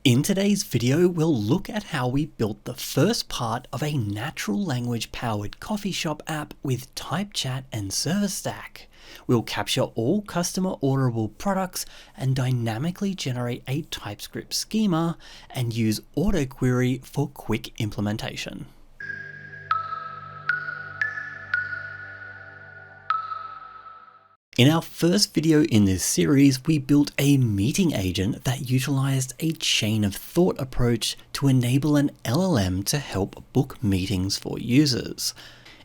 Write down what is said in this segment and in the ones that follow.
In today's video, we'll look at how we built the first part of a natural language powered coffee shop app with TypeChat and Service Stack. We'll capture all customer orderable products and dynamically generate a TypeScript schema and use AutoQuery for quick implementation. In our first video in this series, we built a meeting agent that utilized a chain of thought approach to enable an LLM to help book meetings for users.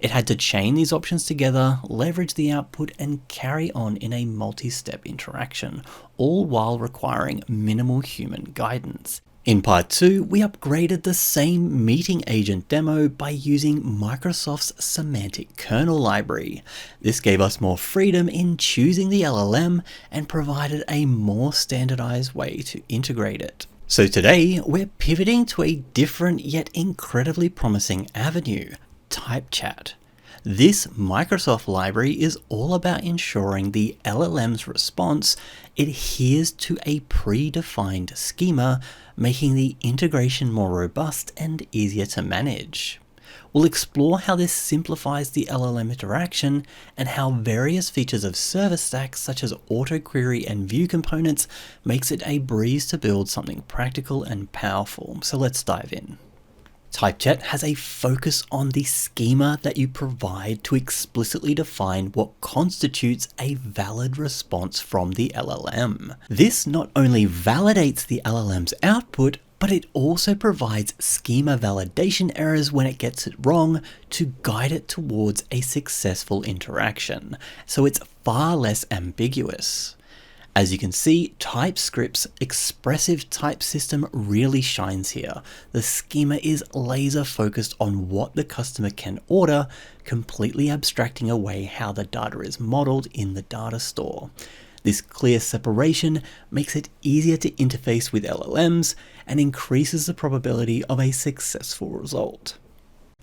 It had to chain these options together, leverage the output, and carry on in a multi-step interaction, all while requiring minimal human guidance. In part 2, we upgraded the same meeting agent demo by using Microsoft's semantic kernel library. This gave us more freedom in choosing the LLM and provided a more standardized way to integrate it. So today, we're pivoting to a different yet incredibly promising avenue, TypeChat. This Microsoft library is all about ensuring the LLM's response adheres to a predefined schema, making the integration more robust and easier to manage. We'll explore how this simplifies the LLM interaction and how various features of Service Stack such as AutoQuery and View components makes it a breeze to build something practical and powerful. So let's dive in. TypeChat has a focus on the schema that you provide to explicitly define what constitutes a valid response from the LLM. This not only validates the LLM's output, but it also provides schema validation errors when it gets it wrong to guide it towards a successful interaction, so it's far less ambiguous. As you can see, TypeScript's expressive type system really shines here. The schema is laser focused on what the customer can order, completely abstracting away how the data is modeled in the data store. This clear separation makes it easier to interface with LLMs and increases the probability of a successful result.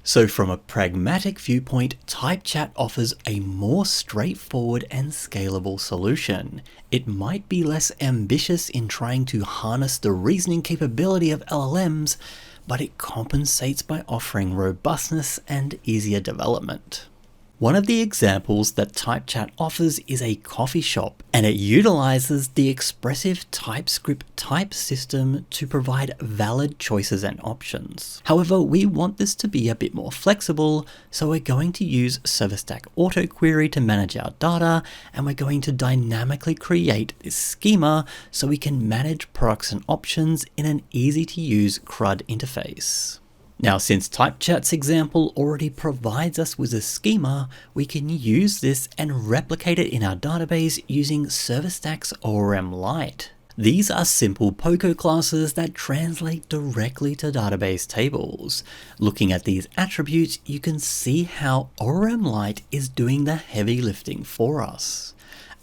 So from a pragmatic viewpoint, TypeChat offers a more straightforward and scalable solution. It might be less ambitious in trying to harness the reasoning capability of LLMs, but it compensates by offering robustness and easier development. One of the examples that TypeChat offers is a coffee shop, and it utilizes the expressive TypeScript type system to provide valid choices and options. However, we want this to be a bit more flexible, so we're going to use Service Stack AutoQuery to manage our data, and we're going to dynamically create this schema so we can manage products and options in an easy-to-use CRUD interface. Now, since TypeChat's example already provides us with a schema, we can use this and replicate it in our database using Service Stack's ORM Lite. These are simple POCO classes that translate directly to database tables. Looking at these attributes, you can see how ORM Lite is doing the heavy lifting for us.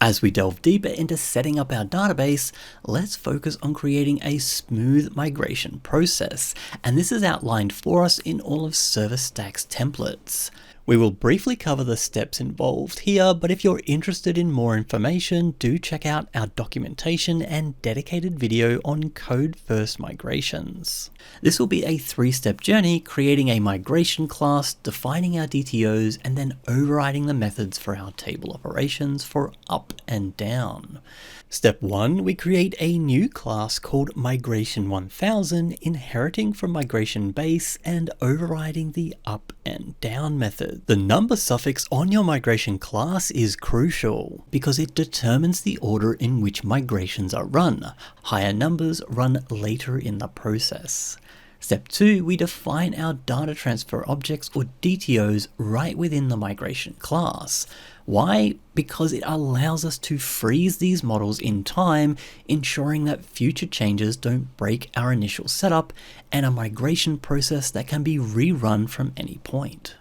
As we delve deeper into setting up our database, let's focus on creating a smooth migration process, and this is outlined for us in all of Service Stack's templates. We will briefly cover the steps involved here, but if you're interested in more information, do check out our documentation and dedicated video on code-first migrations. This will be a 3-step journey, creating a migration class, defining our DTOs, and then overriding the methods for our table operations for up and down. Step 1, we create a new class called Migration 1000, inheriting from migration base and overriding the up and down method. The number suffix on your migration class is crucial because it determines the order in which migrations are run. Higher numbers run later in the process. Step 2, we define our data transfer objects or DTOs right within the migration class. Why? Because it allows us to freeze these models in time, ensuring that future changes don't break our initial setup and a migration process that can be rerun from any point.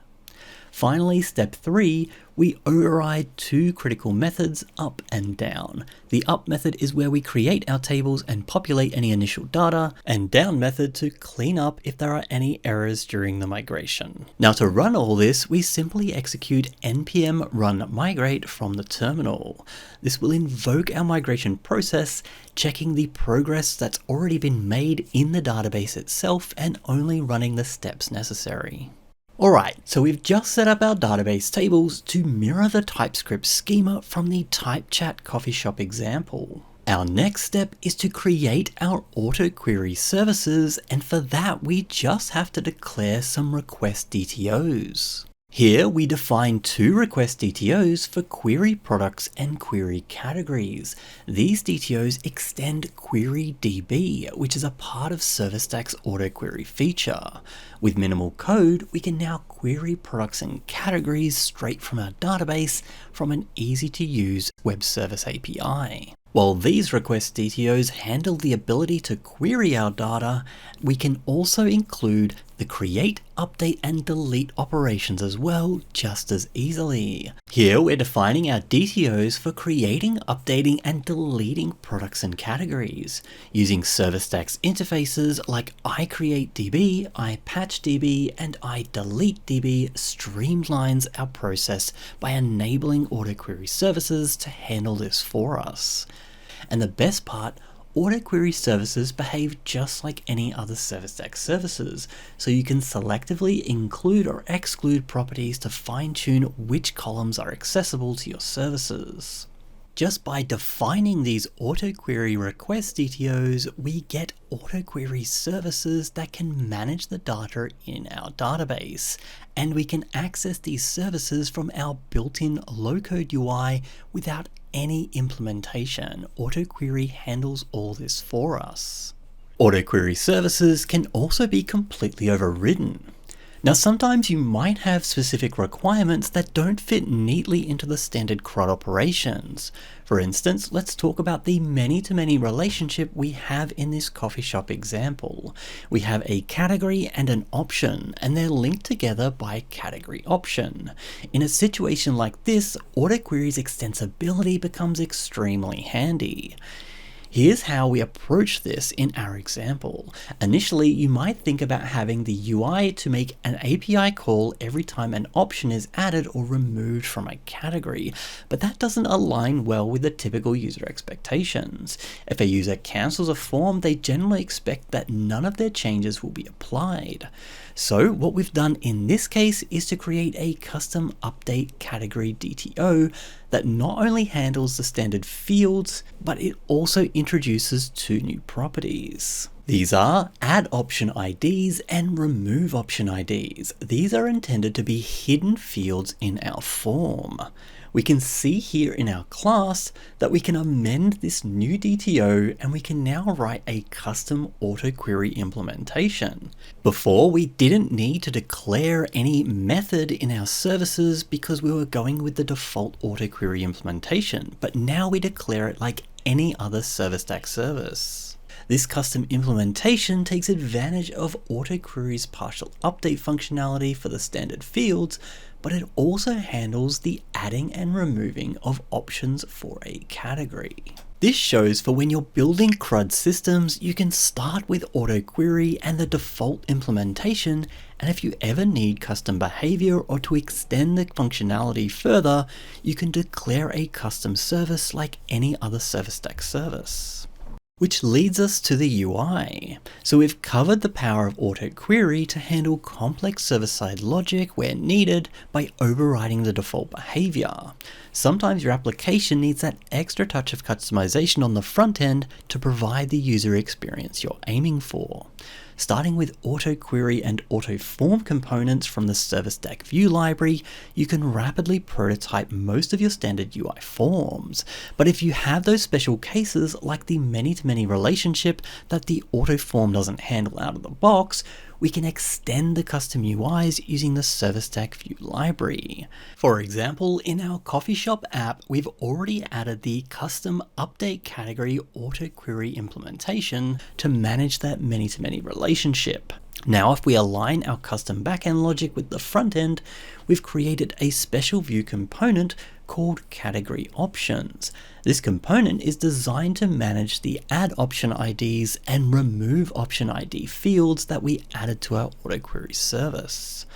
Finally, step 3, we override two critical methods, up and down. The up method is where we create our tables and populate any initial data, and down method to clean up if there are any errors during the migration. Now to run all this, we simply execute npm run migrate from the terminal. This will invoke our migration process, checking the progress that's already been made in the database itself and only running the steps necessary. Alright, so we've just set up our database tables to mirror the TypeScript schema from the TypeChat CoffeeShop example. Our next step is to create our AutoQuery services, and for that we just have to declare some request DTOs. Here we define two request DTOs for query products and query categories. These DTOs extend QueryDB, which is a part of ServerStack's AutoQuery feature. With minimal code, we can now query products and categories straight from our database from an easy-to-use web service API. While these request DTOs handle the ability to query our data, we can also include the create, update, and delete operations as well, just as easily. Here we're defining our DTOs for creating, updating, and deleting products and categories. Using ServerStack's interfaces like iCreateDB, iPatchDB, and iDeleteDB streamlines our process by enabling AutoQuery services to handle this for us. And the best part, AutoQuery services behave just like any other ServerStack services, so you can selectively include or exclude properties to fine-tune which columns are accessible to your services. Just by defining these AutoQuery request DTOs, we get AutoQuery services that can manage the data in our database, and we can access these services from our built-in low-code UI without any implementation. AutoQuery handles all this for us. AutoQuery services can also be completely overridden. Now sometimes you might have specific requirements that don't fit neatly into the standard CRUD operations. For instance, let's talk about the many-to-many relationship we have in this CoffeeShop example. We have a category and an option, and they're linked together by category option. In a situation like this, AutoQuery's extensibility becomes extremely handy. Here's how we approach this in our example. Initially, you might think about having the UI to make an API call every time an option is added or removed from a category, but that doesn't align well with the typical user expectations. If a user cancels a form, they generally expect that none of their changes will be applied. So what we've done in this case is to create a custom update category DTO that not only handles the standard fields, but it also introduces two new properties. These are add option IDs and remove option IDs. These are intended to be hidden fields in our form. We can see here in our class that we can amend this new DTO and we can now write a custom AutoQuery implementation. Before, we didn't need to declare any method in our services because we were going with the default AutoQuery implementation, but now we declare it like any other ServerStack service. This custom implementation takes advantage of AutoQuery's partial update functionality for the standard fields, but it also handles the adding and removing of options for a category. This shows for when you're building CRUD systems, you can start with AutoQuery and the default implementation, and if you ever need custom behavior or to extend the functionality further, you can declare a custom service like any other ServerStack service. Which leads us to the UI. So we've covered the power of AutoQuery to handle complex server-side logic where needed by overriding the default behavior. Sometimes your application needs that extra touch of customization on the front end to provide the user experience you're aiming for. Starting with AutoQuery and AutoForm components from the ServerStack View library, you can rapidly prototype most of your standard UI forms. But if you have those special cases like the many-to-many relationship that the AutoForm doesn't handle out of the box, we can extend the custom UIs using the ServerStack View library. For example, in our CoffeeShop app, we've already added the custom update category AutoQuery implementation to manage that many-to-many relationship. Now, if we align our custom backend logic with the front end, we've created a special view component called category options. This component is designed to manage the add option IDs and remove option ID fields that we added to our AutoQuery service.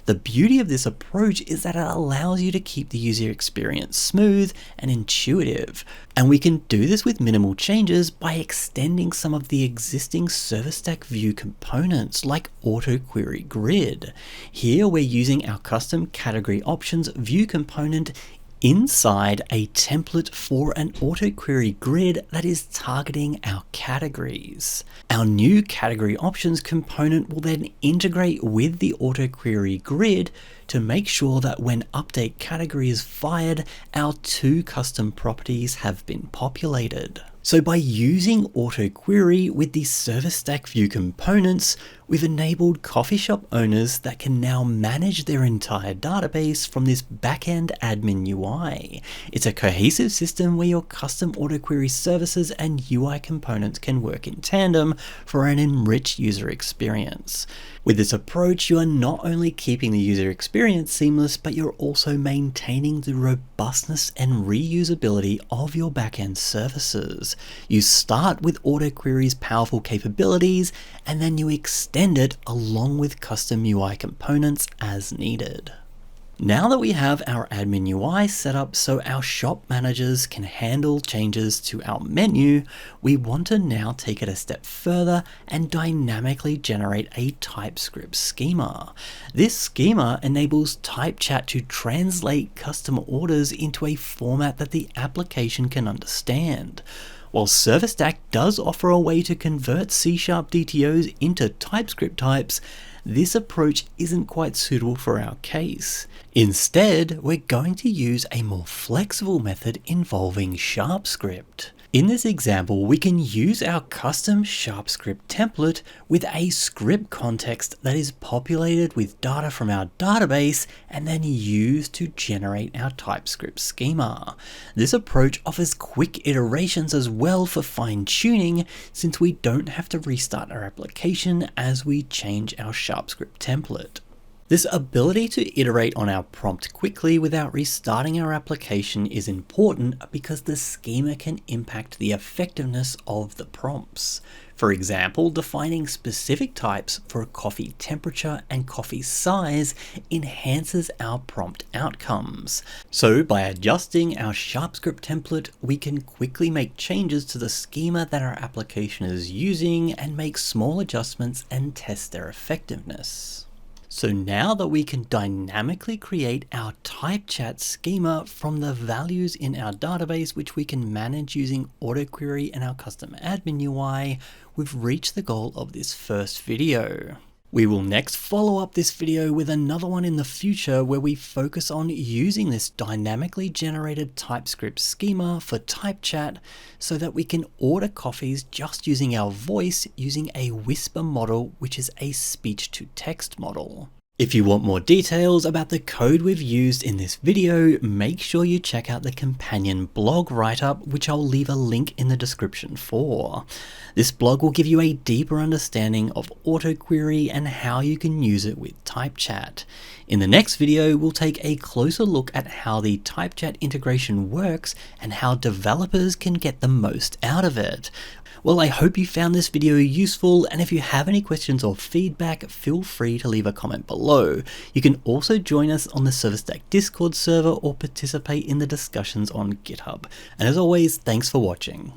The beauty of this approach is that it allows you to keep the user experience smooth and intuitive. And we can do this with minimal changes by extending some of the existing service stack view components like AutoQuery Grid. Here we're using our custom category options view component inside a template for an AutoQuery grid that is targeting our categories. Our new category options component will then integrate with the AutoQuery grid to make sure that when update category is fired, our two custom properties have been populated. So by using AutoQuery with the service stack view components, we've enabled coffee shop owners that can now manage their entire database from this backend admin UI. It's a cohesive system where your custom AutoQuery services and UI components can work in tandem for an enriched user experience. With this approach, you are not only keeping the user experience seamless, but you're also maintaining the robustness and reusability of your backend services. You start with AutoQuery's powerful capabilities, and then you extend it along with custom UI components as needed. Now that we have our admin UI set up so our shop managers can handle changes to our menu, we want to now take it a step further and dynamically generate a TypeScript schema. This schema enables TypeChat to translate customer orders into a format that the application can understand. While Service Stack does offer a way to convert C# DTOs into TypeScript types, this approach isn't quite suitable for our case. Instead, we're going to use a more flexible method involving SharpScript. In this example, we can use our custom SharpScript template with a script context that is populated with data from our database and then used to generate our TypeScript schema. This approach offers quick iterations as well for fine-tuning, since we don't have to restart our application as we change our SharpScript template. This ability to iterate on our prompt quickly without restarting our application is important because the schema can impact the effectiveness of the prompts. For example, defining specific types for coffee temperature and coffee size enhances our prompt outcomes. So by adjusting our SharpScript template, we can quickly make changes to the schema that our application is using and make small adjustments and test their effectiveness. So now that we can dynamically create our TypeChat schema from the values in our database, which we can manage using AutoQuery and our custom admin UI, we've reached the goal of this first video. We will next follow up this video with another one in the future where we focus on using this dynamically generated TypeScript schema for TypeChat so that we can order coffees just using our voice using a Whisper model, which is a speech-to-text model. If you want more details about the code we've used in this video, make sure you check out the companion blog write-up, which I'll leave a link in the description for. This blog will give you a deeper understanding of AutoQuery and how you can use it with TypeChat. In the next video, we'll take a closer look at how the TypeChat integration works and how developers can get the most out of it. Well, I hope you found this video useful, and if you have any questions or feedback, feel free to leave a comment below. You can also join us on the Service Stack Discord server or participate in the discussions on GitHub. And as always, thanks for watching.